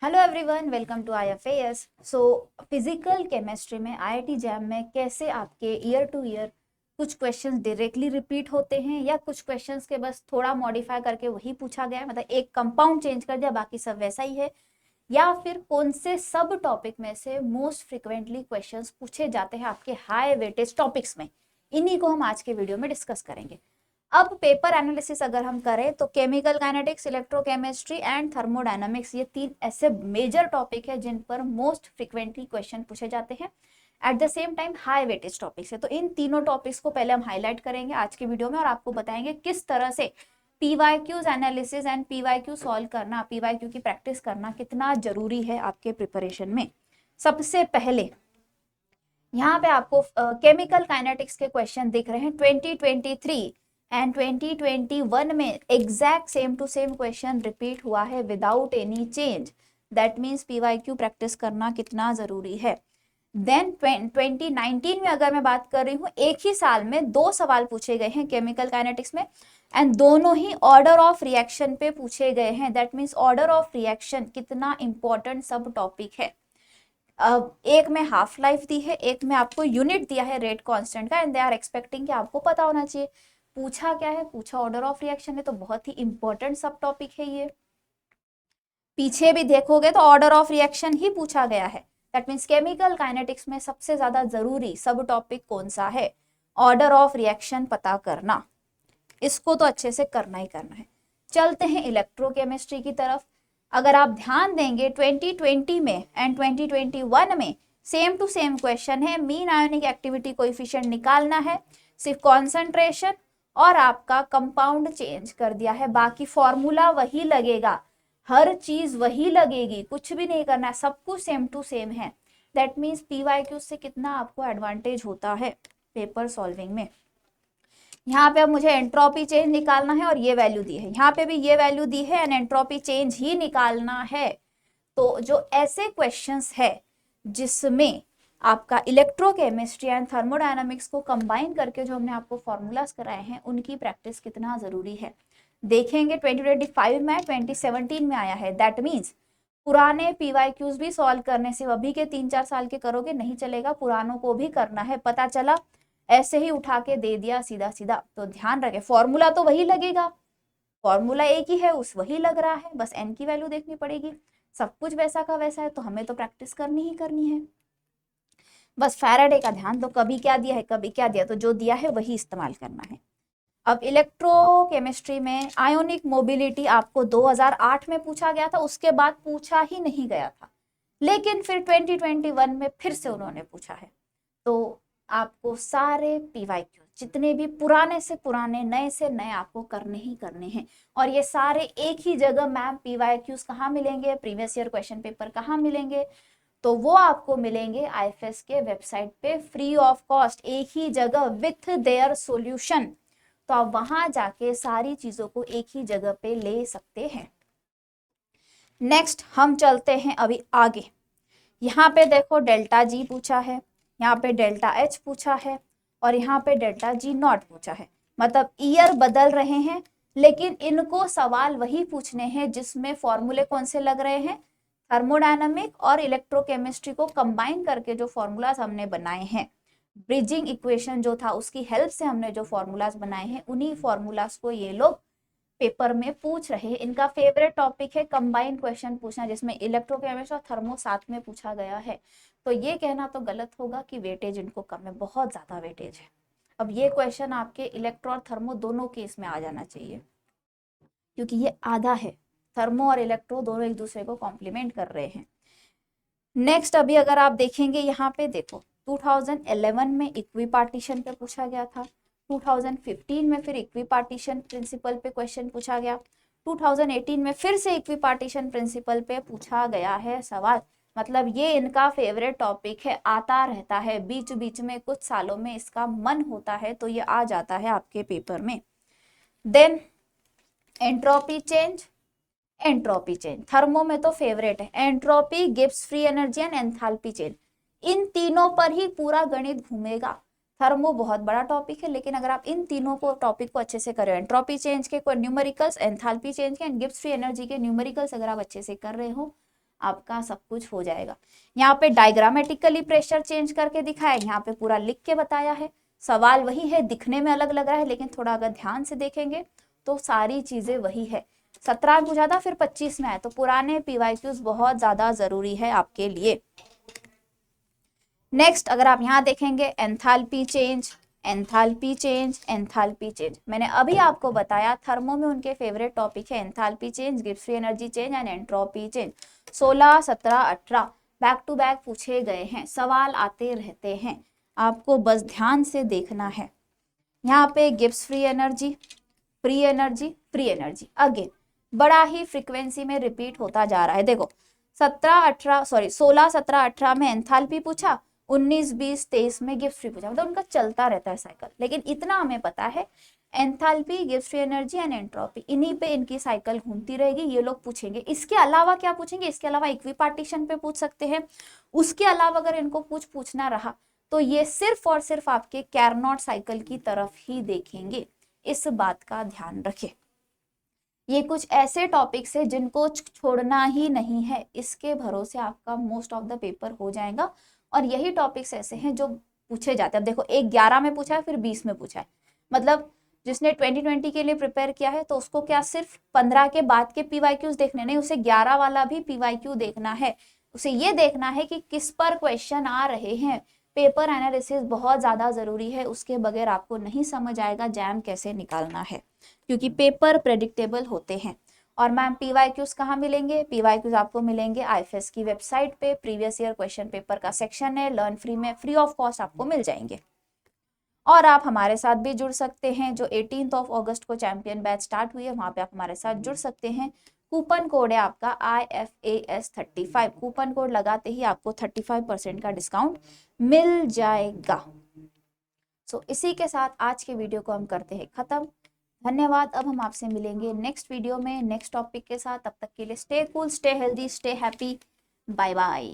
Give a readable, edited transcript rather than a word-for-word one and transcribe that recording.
Hello everyone, welcome to IFAS। So physical chemistry में IIT JAM में कैसे आपके ईयर टू ईयर कुछ क्वेश्चंस डायरेक्टली रिपीट होते हैं या कुछ क्वेश्चंस के बस थोड़ा मॉडिफाई करके वही पूछा गया है, मतलब एक कंपाउंड चेंज कर दिया बाकी सब वैसा ही है, या फिर कौन से सब टॉपिक में से मोस्ट फ्रिक्वेंटली क्वेश्चंस पूछे जाते हैं आपके हाई वेटेज टॉपिक्स में। इन्हीं को हम आज के वीडियो में डिस्कस करेंगे। अब पेपर एनालिसिस अगर हम करें तो chemical kinetics, electrochemistry and thermodynamics, ये तीन ऐसे मेजर टॉपिक है जिन पर मोस्ट फ्रिक्वेंटली क्वेश्चन पूछे जाते हैं, at the same time high weightage topics है। तो इन तीनों टॉपिक्स को पहले हम हाईलाइट करेंगे आज की वीडियो में और आपको बताएंगे किस तरह से PYQs analysis and PYQ solve करना, PYQ की प्रैक्टिस करना कितना जरूरी है आपके प्रिपरेशन में। सबसे पहले यहाँ पे आपको केमिकल काइनेटिक्स के क्वेश्चन दिख रहे हैं। 2023 एंड 2021 में exact same to same question repeat हुआ है without any change. That means PYQ practice करना कितना जरूरी है। देन 2019 में अगर मैं बात कर रही हूँ, एक ही साल में 2 सवाल पूछे गए हैं केमिकल काइनेटिक्स में एंड दोनों ही ऑर्डर ऑफ रिएक्शन पे पूछे गए हैं। That means order of reaction कितना इंपॉर्टेंट सब टॉपिक है। एक में हाफ लाइफ दी है, एक में आपको यूनिट दिया है रेट कांस्टेंट का, एंड दे आर एक्सपेक्टिंग कि आपको पता होना चाहिए। पूछा क्या है? पूछा ऑर्डर ऑफ रिएक्शन है, तो बहुत ही इंपॉर्टेंट सब टॉपिक है ये। पीछे भी देखोगे तो ऑर्डर ऑफ रिएक्शन ही पूछा गया है। दैट मीन्स केमिकल काइनेटिक्स में सबसे ज्यादा जरूरी सब टॉपिक कौन सा है? ऑर्डर ऑफ रिएक्शन पता करना। इसको तो अच्छे से करना ही करना है। चलते हैं इलेक्ट्रोकेमिस्ट्री की तरफ। अगर आप ध्यान देंगे 2020 में एंड 2021 में सेम टू सेम क्वेश्चन है। मीन आयोनिक एक्टिविटी कोएफिशिएंट निकालना है, सिर्फ कॉन्सेंट्रेशन और आपका कंपाउंड चेंज कर दिया है, बाकी फॉर्मूला वही लगेगा, हर चीज वही लगेगी, कुछ भी नहीं करना है, सब कुछ सेम टू सेम है। दैट मीन्स PYQ से कितना आपको एडवांटेज होता है पेपर सॉल्विंग में। यहाँ पे अब मुझे एंट्रोपी चेंज निकालना है और ये वैल्यू दी है, यहाँ पे भी ये वैल्यू दी है एंड एंट्रोपी चेंज ही निकालना है। तो जो ऐसे क्वेश्चंस है जिसमें आपका इलेक्ट्रोकेमिस्ट्री एंड थर्मोडायनामिक्स को कंबाइन करके जो हमने आपको फॉर्मूलाज कराए हैं, उनकी प्रैक्टिस कितना जरूरी है देखेंगे। 2025 में 2017 में आया है। दैट मीन्स पुराने PYQs भी सॉल्व करने से अभी के 3-4 साल के करोगे नहीं चलेगा, पुरानों को भी करना है। पता चला ऐसे ही उठा के दे दिया सीधा सीधा, तो ध्यान रखें फॉर्मूला तो वही लगेगा, फॉर्मूला एक ही है, उस वही लग रहा है, बस n की वैल्यू देखनी पड़ेगी। सब कुछ वैसा का वैसा है, तो हमें तो प्रैक्टिस करनी ही करनी है। बस फैराडे का ध्यान दो, कभी क्या दिया है कभी क्या दिया, तो जो दिया है वही इस्तेमाल करना है। अब इलेक्ट्रोकेमिस्ट्री में आयोनिक मोबिलिटी आपको 2008 में पूछा गया था, उसके बाद पूछा ही नहीं गया था, लेकिन फिर 2021 में फिर से उन्होंने पूछा है। तो आपको सारे PYQ जितने भी पुराने से पुराने, नए से नए आपको करने ही करने हैं। और ये सारे एक ही जगह मैम PYQs कहाँ मिलेंगे, प्रीवियस ईयर क्वेश्चन पेपर कहाँ मिलेंगे? तो वो आपको मिलेंगे IFS के वेबसाइट पे फ्री ऑफ कॉस्ट, एक ही जगह विथ देयर सॉल्यूशन। तो आप वहां जाके सारी चीजों को एक ही जगह पे ले सकते हैं। नेक्स्ट हम चलते हैं अभी आगे। यहाँ पे देखो डेल्टा G पूछा है, यहाँ पे डेल्टा H पूछा है और यहाँ पे डेल्टा G नॉट पूछा है। मतलब ईयर बदल रहे हैं, लेकिन इनको सवाल वही पूछने हैं जिसमें फॉर्मूले कौन से लग रहे हैं, थर्मोडायनामिक और इलेक्ट्रोकेमिस्ट्री को कंबाइन करके जो फॉर्मूलाज हमने बनाए हैं, ब्रिजिंग इक्वेशन जो था उसकी हेल्प से हमने जो फॉर्मूलाज बनाए हैं, उन्हीं फॉर्मूलाज को ये लोग पेपर में पूछ रहे हैं। इनका फेवरेट टॉपिक है कंबाइंड क्वेश्चन पूछना, जिसमें इलेक्ट्रोकेमिस्ट्री और थर्मो साथ में पूछा गया है। तो ये कहना तो गलत होगा कि वेटेज इनको कम है, बहुत ज्यादा वेटेज है। अब ये क्वेश्चन आपके इलेक्ट्रो और थर्मो दोनों केस में आ जाना चाहिए, क्योंकि ये आधा है, थर्मो और इलेक्ट्रो दोनों एक दूसरे को कॉम्प्लीमेंट कर रहे हैं। नेक्स्ट अभी अगर आप देखेंगे यहाँ पे देखो 2011 में इक्वी पार्टीशन पे पूछा गया था, 2015 में फिर इक्वी पार्टीशन प्रिंसिपल पे क्वेश्चन पूछा गया, 2018 में फिर से इक्वी पार्टीशन प्रिंसिपल पे पूछा गया है सवाल। मतलब ये इनका फेवरेट टॉपिक है, आता रहता है, बीच बीच में कुछ सालों में इसका मन होता है तो ये आ जाता है आपके पेपर में। Then entropy change, entropy change thermo में तो फेवरेट है। Entropy, Gibbs free energy and enthalpy change, इन तीनों पर ही पूरा गणित घूमेगा। थर्मो बहुत बड़ा टॉपिक है, लेकिन अगर आप इन तीनों को टॉपिक को अच्छे से कर रहे हो, एंट्रोपी चेंज के न्यूमेरिकल्स, एंथैल्पी चेंज के एंड गिब्स फ्री एनर्जी के न्यूमेरिकल्स अगर आप अच्छे से कर रहे हो, आपका सब कुछ हो जाएगा। यहाँ पे डायग्रामेटिकली प्रेशर चेंज करके दिखाया, यहाँ पे पूरा लिख के बताया है। सवाल वही है, दिखने में अलग लग रहा है, लेकिन थोड़ा अगर ध्यान से देखेंगे तो सारी चीजें वही है। 17 में पूछा था, फिर 25 में आया, तो पुराने पीवाईक्यूज बहुत ज्यादा जरूरी है आपके लिए। नेक्स्ट अगर आप यहाँ देखेंगे, enthalpy change, enthalpy change, enthalpy change. मैंने अभी आपको बताया थर्मो में उनके फेवरेट टॉपिक है enthalpy change, Gibbs free energy change and entropy change. 16, 17, 18 back to back पूछे गए हैं, सवाल आते रहते हैं, आपको बस ध्यान से देखना है। यहाँ पे Gibbs free energy, free energy, free energy again बड़ा ही फ्रीक्वेंसी में रिपीट होता जा रहा है। देखो 16, 17, 18 में एंथैल्पी पूछा, 19, 20, 23 में गिब्स फ्री पूछा, मतलब उनका चलता रहता है साइकिल। लेकिन इतना हमें पता है, enthalpy, Gibbs free energy and entropy, इन्हीं पे इनकी साइकिल घूमती रहेगी, ये लोग पूछेंगे। इसके अलावा क्या पूछेंगे? इसके अलावा इक्विपार्टीशन पे पूछ सकते हैं। उसके अलावा अगर इनको पूछना रहा तो ये सिर्फ और सिर्फ आपके कैरनॉट साइकिल की तरफ ही देखेंगे, इस बात का ध्यान रखें। ये कुछ ऐसे टॉपिक्स है जिनको छोड़ना ही नहीं है, इसके भरोसे आपका मोस्ट ऑफ द पेपर हो जाएगा। और यही टॉपिक्स ऐसे हैं जो पूछे जाते हैं। अब देखो, एक 11 में पूछा है, फिर 20 में पूछा है, मतलब जिसने 2020 के लिए प्रिपेयर किया है तो उसको क्या सिर्फ 15 के बाद के पीवाईक्यूज देखने नहीं, उसे 11 वाला भी पीवाईक्यू देखना है। उसे ये देखना है कि किस पर क्वेश्चन आ रहे हैं। पेपर एनालिसिस बहुत ज्यादा जरूरी है, उसके बगैर आपको नहीं समझ आएगा जैम कैसे निकालना है, क्योंकि पेपर प्रेडिक्टेबल होते हैं। और मैम पीवाईक्यूज कहाँ मिलेंगे? पीवाईक्यूज आपको मिलेंगे आईएफएस की वेबसाइट पे, प्रीवियस ईयर क्वेश्चन पेपर का सेक्शन है, लर्न फ्री में फ्री ऑफ कॉस्ट आपको मिल जाएंगे। और आप हमारे साथ भी जुड़ सकते हैं, जो 18 अगस्त को चैंपियन बैच स्टार्ट हुई है, वहां पे आप हमारे साथ जुड़ सकते हैं। कूपन कोड है आपका IFAS35, कूपन कोड लगाते ही आपको 35% का डिस्काउंट मिल जाएगा। सो इसी के साथ आज के वीडियो को हम करते हैं खत्म। धन्यवाद। अब हम आपसे मिलेंगे नेक्स्ट वीडियो में नेक्स्ट टॉपिक के साथ। तब तक के लिए stay cool, stay healthy, stay happy. Bye bye.